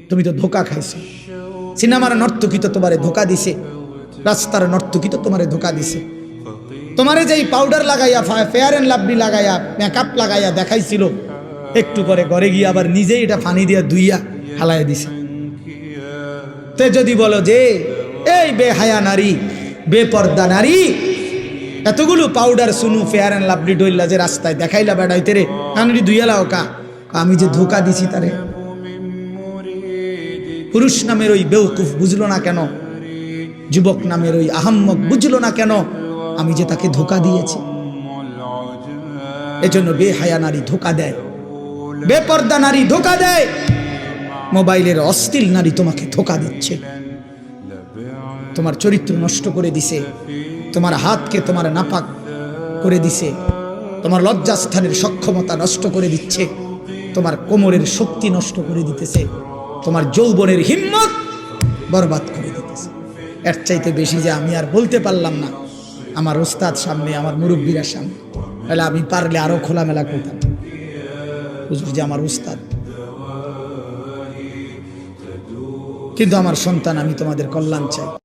তুমি তো ধোকা খাইছো। সিনেমার নর্তকী তো তোমারে ধোকা দিছে, রাস্তার নর্তকী তো তোমারে ধোকা দিছে। তোমারে যেই পাউডার লাগাইয়া, ফেয়ার অ্যান্ড লাভলি লাগাইয়া, মেকআপ লাগাইয়া দেখাইছিল, একটু পরে ঘরে গিয়ে আবার নিজেই এটা পানি দিয়া ধুইয়া হালাইয়া দিছে। তে যদি বলো যে এই বেহায়া নারী, বেপর্দা নারী, এতগুলো পাউডার সুনু ফেয়ার অ্যান্ড লাভলি ডইলা যে রাস্তায় দেখাইলা বেড়াইতে রে, কানুরি ধুইয়ালাও কা, আমি যে ধোকা দিছি তারে। পুরুষ নামের ওই বেউকুফ বুঝলো না কেন, যুবক নামের ওই আহাম্মক বুঝলো না কেন, আমি যে তাকে ধোকা দিয়েছি। এজন্য বেহায়া নারী ধোকা দেয়, বেপর্দা নারী ধোকা দেয়, মোবাইলের অশ্লীল নারী তোমাকে ধোকা দিচ্ছে, তোমার চরিত্র নষ্ট করে দিছে, তোমার হাতকে তোমার নাপাক করে দিছে, তোমার লজ্জাস্থানের সক্ষমতা নষ্ট করে দিচ্ছে, তোমার কোমরের শক্তি নষ্ট করে দিতেছে, তোমার যৌবনের হিম্মত বরবাদ করে দিতেছে। এর চাইতে বেশি যে আমি আর বলতে পারলাম না আমার ওস্তাদ সামনে, আমার মুরব্বীরা সামনে, তাহলে আমি পারলে আরো খোলামেলা করতাম। হুজুর যে আমার ওস্তাদ, কিন্তু আমার সন্তান, আমি তোমাদের কল্যাণ চাই।